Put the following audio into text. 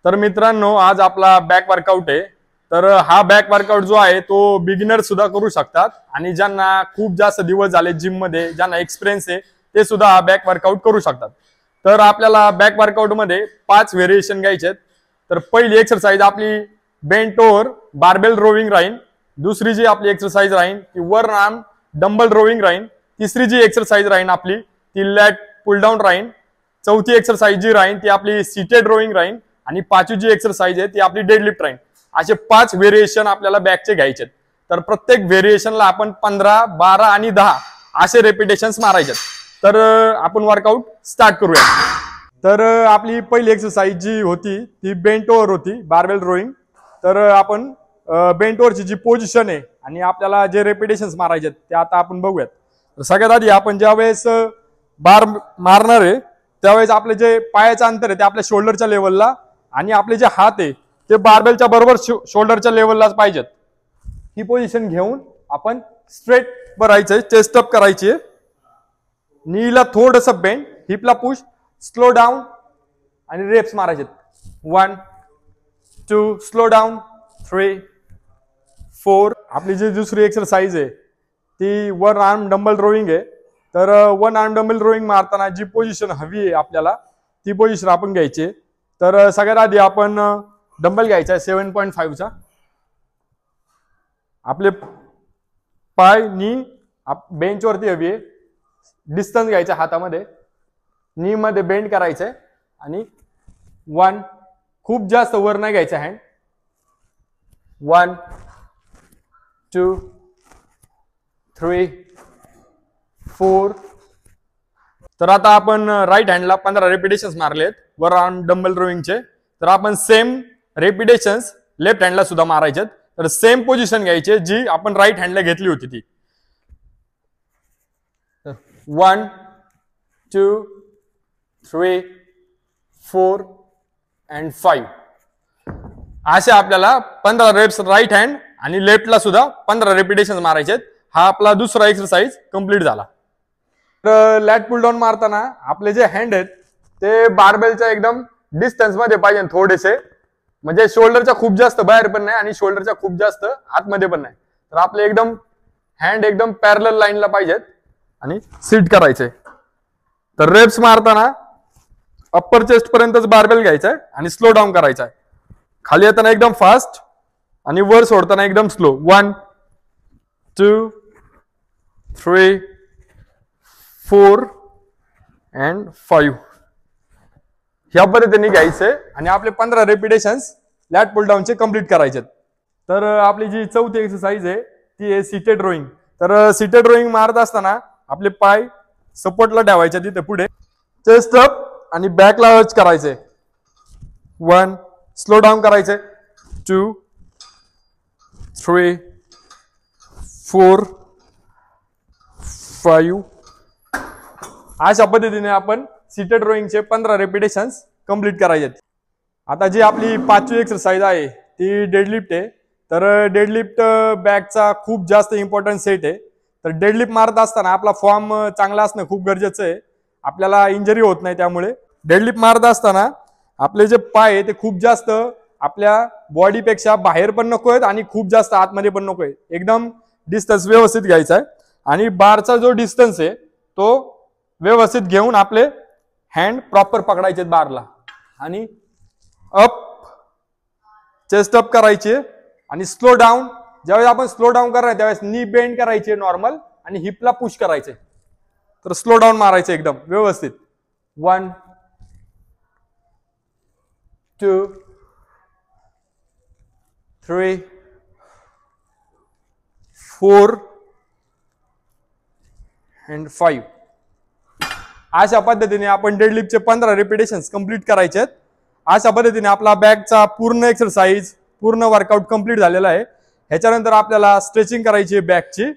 तर मित्रांनो, आज आपला बॅक वर्कआउट आहे। तर हा बॅक वर्कआउट जो आहे तो बिगिनर सुद्धा करू शकतात आणि ज्यांना खूप जास्त दिवस झाले जिम मध्ये, ज्यांना एक्सपिरियन्स आहे ते सुद्धा हा बॅक वर्कआउट करू शकतात। तर आपल्याला बॅक वर्कआउट मध्ये 5 व्हेरिएशन घ्यायचे आहेत। तर पहिली एक्सरसाइज आपली बेंट ओव्हर बारबेल रोविंग राहील। दुसरी जी आपली एक्सरसाइज राहील ती वर आर्म डंबल रोविंग राहील। तिसरी जी एक्सरसाइज राहील आपली ती लॅट पुल डाऊन राहील। चौथी एक्सरसाइज जी राहील ती आपली सीटेड रोविंग राहील आणि पाचवी जी एक्सरसाइज आहे ती आपली डेडलिफ्ट राहील। असे 5 व्हेरिएशन आपल्याला बॅकचे घ्यायचे। तर प्रत्येक व्हेरिएशनला आपण 15, 12 आणि 10 असे रेपिटेशन्स मारायचे। तर आपण वर्कआउट स्टार्ट करूया। तर आपली पहिली एक्सरसाइज जी होती ती बेंट ओव्हर होती बारबेल रोइंग। तर आपण बेंट ओव्हरची जी पोझिशन आहे आणि आपल्याला जे रेपिटेशन्स मारायचे ते आता आपण बघूयात। तर सगळ्यात आधी आपण ज्यावेळेस बार मारणार आहे त्यावेळेस आपले जे पायाचं अंतर आहे ते आपल्या शोल्डरच्या लेवलला आणि आपले जे हात आहे ते बारबेलच्या बरोबर शोल्डरच्या लेवललाच पाहिजेत। ही पोझिशन घेऊन आपण स्ट्रेट भरायचंय, चेस्ट अप करायची, नीला थोडंसं बेंड, हिपला पुश, स्लो डाऊन आणि रेप्स मारायचे। 1 2 स्लो डाऊन, 3 4। आपली जी दुसरी एक्सरसाइज आहे ती वन आर्म डंबल रोविंग आहे। तर वन आर्म डंबल रोविंग मारताना जी पोझिशन हवी आहे आपल्याला ती पोझिशन आपण घ्यायची। तर सगळ्यात आधी आपण डंबल घ्यायचा 7.5 चा। आपले पाय नी बेंच वरती हवी आहे, डिस्टन्स घ्यायचा हातामध्ये, नी मध्ये बेंड करायचंय आणि 1 खूप जास्त वर नाही घ्यायचा हँड। 1 2 3 4। तर आता आपण राईट हँडला 15 रेपिटेशन्स मारलेत वर आर्म डंबल रोविंगचे। तर आपण सेम रेपिटेशन्स लेफ्ट हँडला सुद्धा मारायचे। तर सेम पोझिशन घ्यायची जी आपण राईट हँडला घेतली होती ती। 1 2 3 4 and 5 असे आपल्याला 15 रेप्स राईट हँड आणि लेफ्टला सुद्धा 15 रेपिटेशन्स मारायचे। हा आपला दुसरा एक्सरसाइज कंप्लीट झाला। तर लॅट पुल डाऊन मारताना आपले जे हँड आहेत ते बारबेलच्या एकदम डिस्टन्स मध्ये पाहिजे थोडेसे, म्हणजे शोल्डरच्या खूप जास्त बाहेर पण नाही आणि शोल्डरच्या खूप जास्त आतमध्ये पण नाही। तर आपले एकदम हँड एकदम पॅरलल लाईनला पाहिजेत आणि सीट करायचे। तर रेप्स मारताना अप्पर चेस्ट पर्यंतच बारबेल घ्यायचा आणि स्लो डाऊन करायचा। खाली येताना एकदम फास्ट आणि वर सोडताना एकदम स्लो। 1 2 3 4 and 5 ह्या पद्धतीने घ्यायचे आणि आपले 15 रेपिटेशन्स लॅट पुल डाऊनचे कंप्लीट करायचे। तर आपली जी चौथी एक्सरसाइज आहे ती आहे सीटेड रोइंग। तर सीटेड रोइंग मारत असताना आपले पाय सपोर्टला ठेवायचे तिथे पुढे, चेस्ट अप आणि बॅकला अर्च करायचे। 1 स्लो डाऊन करायचे, 2 3 4 5। अशा पद्धतीने आपण सीटेड रोइंगचे 15 रेपिटेशन्स कंप्लीट करायचे। आता जी आपली पाचवी एक्सरसाइज आहे ती डेडलिफ्ट आहे। तर डेडलिफ्ट बॅकचा खूप जास्त इम्पॉर्टंट सेट आहे। तर डेडलिफ्ट मारत असताना आपला फॉर्म चांगला असणं खूप गरजेचं आहे, आपल्याला इंजरी होत नाही। त्यामुळे डेडलिफ्ट मारत असताना आपले जे पाय आहे ते खूप जास्त आपल्या बॉडीपेक्षा बाहेर पण नको आहेत आणि खूप जास्त आतमध्ये पण नको आहे। एकदम डिस्टन्स व्यवस्थित घ्यायचा आहे आणि बारचा जो डिस्टन्स आहे तो व्यवस्थित घेऊन आपले हँड प्रॉपर पकडायचे बारला आणि अप, चेस्ट अप करायचे आणि स्लो डाऊन। ज्यावेळेस आपण स्लो डाऊन करणार त्यावेळेस नी बेंड करायचे नॉर्मल आणि हिपला पुश करायचे। तर स्लो डाऊन मारायचे एकदम व्यवस्थित। 1 2 3 4 and 5 अशा पद्धतीने आपण डेडलिफ्टचे 15 रेपिटेशन्स कंप्लीट करायचे आहेत। अशा पद्धतीने आपला बॅकचा पूर्ण एक्सरसाइज, पूर्ण वर्कआउट कंप्लीट झालेला आहे। ह्याच्यानंतर आपल्याला स्ट्रेचिंग करायची आहे बॅकची।